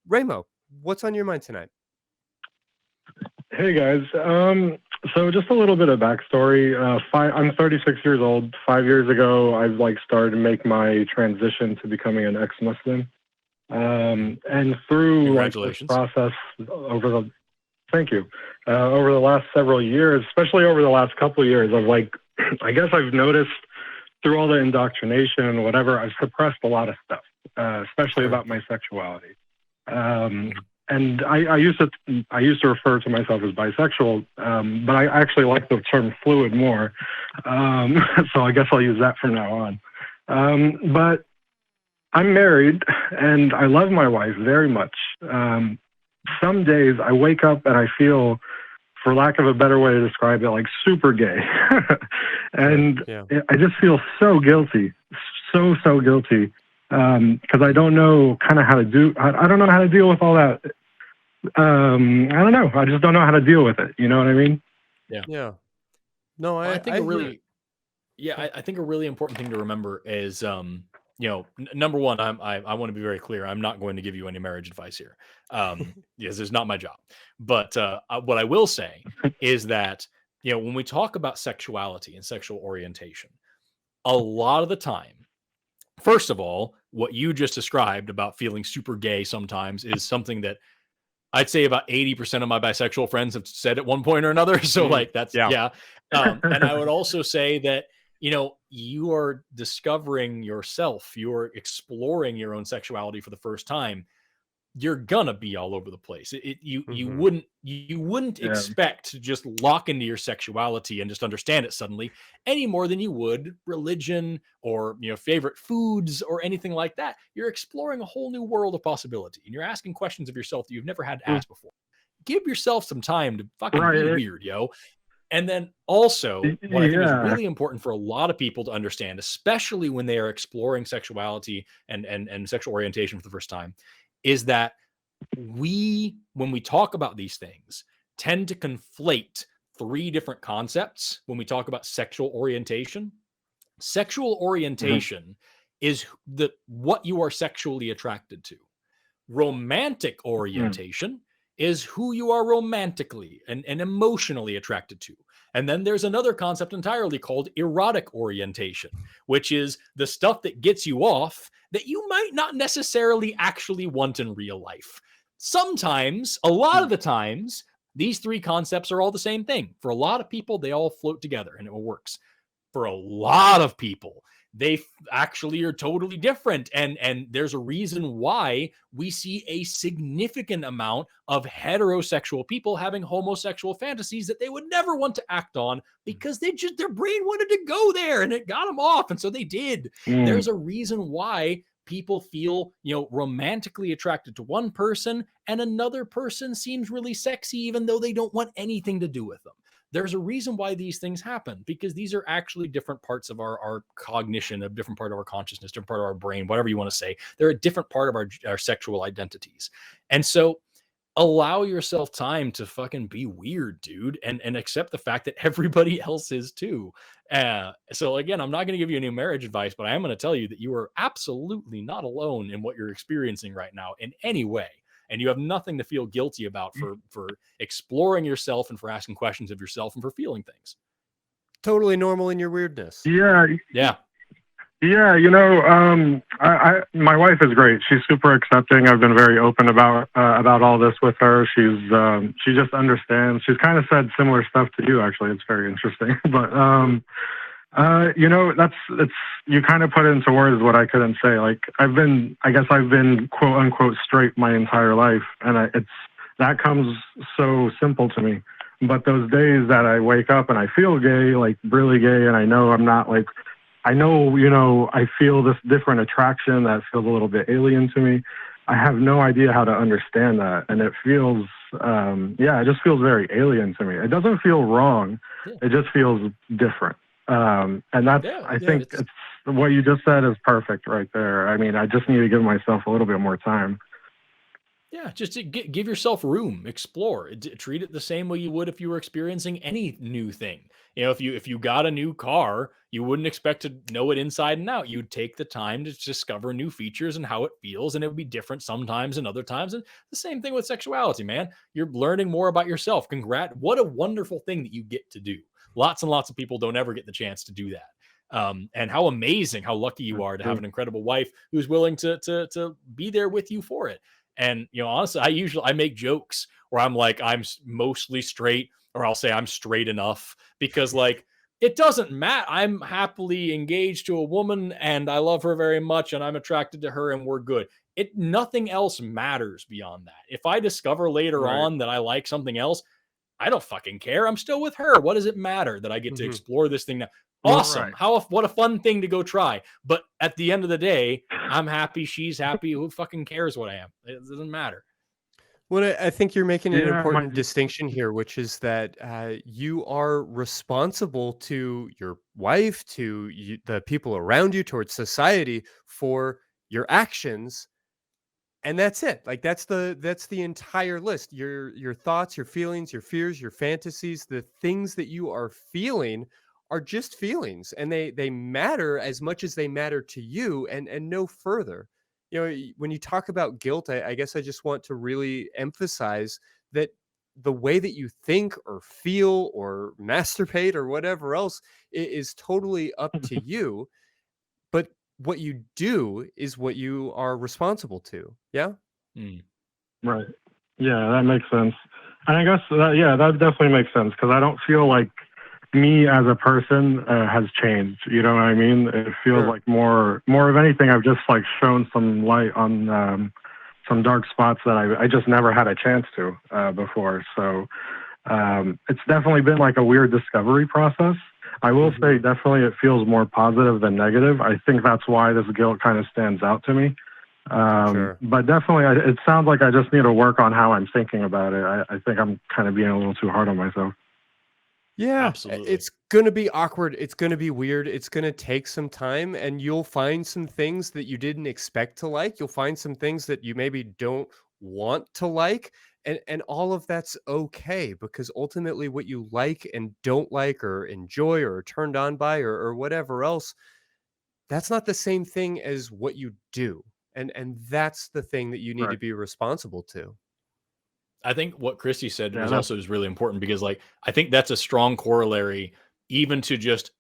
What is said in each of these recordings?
Ramo, what's on your mind tonight? Hey guys, so just a little bit of backstory. I'm 36 years old. 5 years ago, I started to make my transition to becoming an ex-Muslim. And through this process thank you, over the last several years, especially over the last couple of years, I guess I've noticed through all the indoctrination and whatever, I've suppressed a lot of stuff, especially about my sexuality. And I used to refer to myself as bisexual, but I actually like the term fluid more. So I guess I'll use that from now on. But I'm married and I love my wife very much. Some days I wake up and I feel, for lack of a better way to describe it, like super gay. And I just feel so guilty, so guilty. Because I don't know kind of how to do, I don't know how to deal with all that. I don't know. I just don't know how to deal with it. You know what I mean? Yeah. No, I think I think a really important thing to remember is, number one, I want to be very clear. I'm not going to give you any marriage advice here. Yes, it's not my job. But what I will say is that, when we talk about sexuality and sexual orientation, a lot of the time, first of all, what you just described about feeling super gay sometimes is something that I'd say about 80% of my bisexual friends have said at one point or another. So that's, and I would also say that, you are discovering yourself, you're exploring your own sexuality for the first time. You're gonna be all over the place. You wouldn't expect to just lock into your sexuality and just understand it suddenly any more than you would religion or favorite foods or anything like that. You're exploring a whole new world of possibility, and you're asking questions of yourself that you've never had to ask before. Give yourself some time to fucking be weird, yo. And then also, what I think is really important for a lot of people to understand, especially when they are exploring sexuality and sexual orientation for the first time, is that when we talk about these things, tend to conflate three different concepts when we talk about sexual orientation. Sexual orientation is what you are sexually attracted to. Romantic orientation is who you are romantically and emotionally attracted to. And then there's another concept entirely called erotic orientation, which is the stuff that gets you off that you might not necessarily actually want in real life. Sometimes, a lot of the times, these three concepts are all the same thing. For a lot of people, they all float together and it works. For a lot of people, they actually are totally different. And there's a reason why we see a significant amount of heterosexual people having homosexual fantasies that they would never want to act on because their brain wanted to go there and it got them off. And so they did. There's a reason why people feel, romantically attracted to one person and another person seems really sexy, even though they don't want anything to do with them. There's a reason why these things happen, because these are actually different parts of our cognition, a different part of our consciousness, different part of our brain, whatever you want to say. They're a different part of our sexual identities. And so allow yourself time to fucking be weird, dude, and accept the fact that everybody else is too. So again, I'm not going to give you any marriage advice, but I am going to tell you that you are absolutely not alone in what you're experiencing right now in any way. And you have nothing to feel guilty about for exploring yourself and for asking questions of yourself and for feeling things. Totally normal in your weirdness. Yeah. My wife is great. She's super accepting. I've been very open about all this with her. She just understands. She's kind of said similar stuff to you, actually. It's very interesting. But you kind of put into words what I couldn't say. Like I've been quote unquote straight my entire life, and that comes so simple to me. But those days that I wake up and I feel gay, like really gay, and I know I'm not like, I feel this different attraction that feels a little bit alien to me. I have no idea how to understand that, and it feels, it just feels very alien to me. It doesn't feel wrong. It just feels different. And that's, I think it's what you just said is perfect right there. I mean, I just need to give myself a little bit more time. Yeah, just to give yourself room, explore, treat it the same way you would if you were experiencing any new thing. If you got a new car, you wouldn't expect to know it inside and out. You'd take the time to discover new features and how it feels, and it would be different sometimes and other times. And the same thing with sexuality, man. You're learning more about yourself. What a wonderful thing that you get to do. Lots and lots of people don't ever get the chance to do that. And how amazing, how lucky you are to have an incredible wife who's willing to be there with you for it. And honestly, I make jokes where I'm like, mostly straight, or I'll say I'm straight enough, because like it doesn't matter. I'm happily engaged to a woman and I love her very much and I'm attracted to her and we're good. Nothing else matters beyond that. If I discover later Right. on that I like something else, I don't fucking care. I'm still with her. What does it matter that I get to Mhm. explore this thing now? Well, Awesome. right. What a fun thing to go try. But at the end of the day, I'm happy. She's happy. Who fucking cares what I am? It doesn't matter. Well, I think you're making an Yeah, important distinction here, which is that you are responsible to your wife, to the people around you, towards society for your actions, and that's it. Like that's the entire list. Your thoughts, your feelings, your fears, your fantasies, the things that you are feeling are just feelings, and they matter as much as they matter to you, and no further. When you talk about guilt, I guess I just want to really emphasize that the way that you think or feel or masturbate or whatever else is totally up to you, but what you do is what you are responsible to. Yeah. Mm. right. Yeah, that makes sense. And I guess that definitely makes sense because I don't feel like me as a person has changed. You know what I mean? It feels Sure. like more of anything. I've just like shown some light on some dark spots that I just never had a chance to before. So it's definitely been like a weird discovery process. I will say Mhm. definitely it feels more positive than negative. I think that's why this guilt kind of stands out to me. Sure. But definitely, it sounds like I just need to work on how I'm thinking about it. I think I'm kind of being a little too hard on myself. Yeah, Absolutely. it's gonna be awkward. It's gonna be weird. It's gonna take some time, and you'll find some things that you didn't expect to like. You'll find some things that you maybe don't want to like, and all of that's okay, because ultimately, what you like and don't like, or enjoy, or are turned on by, or whatever else, that's not the same thing as what you do, and that's the thing that you need to Right. be responsible to. I think what Christy said Yeah. was That's. also is really important because, like, I think that's a strong corollary even to just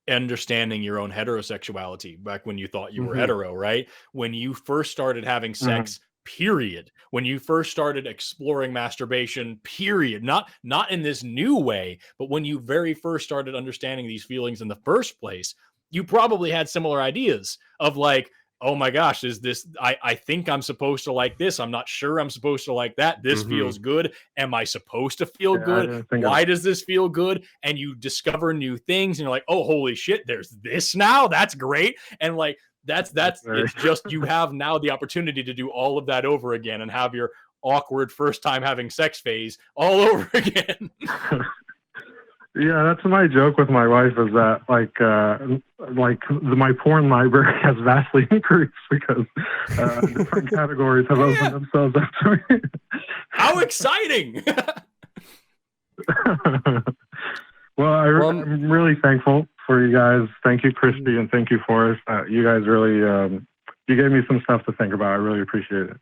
understanding your own heterosexuality back when you thought you were Hmm. hetero, right? When you first started having Mhm. sex, period. When you first started exploring masturbation, period. Not in this new way, but when you very first started understanding these feelings in the first place, you probably had similar ideas of like, oh my gosh, is this, I think I'm supposed to like this. I'm not sure I'm supposed to like that. This Hmm. feels good. Am I supposed to feel Yeah, I good? didn't think of Why that. does this feel good? And you discover new things and you're like, oh, holy shit, there's this now. That's great. And like, That's that's very. it's just you have now the opportunity to do all of that over again and have your awkward first time having sex phase all over again. Yeah, that's my joke with my wife is that my porn library has vastly increased because different categories have opened Yeah, themselves up to me. how exciting. Well, Well, I'm really thankful for you guys. Thank you, Christy, and thank you, Forrest. You guys really you gave me some stuff to think about. I really appreciate it.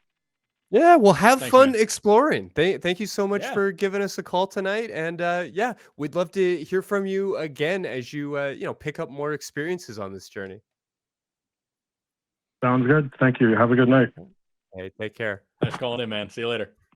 yeah, well, have Thanks, fun man. exploring. Thank you so much Yeah. for giving us a call tonight, and yeah, we'd love to hear from you again as you pick up more experiences on this journey. Sounds good. Thank you. Have a good night. Hey, take care. Thanks for calling in, man. See you later.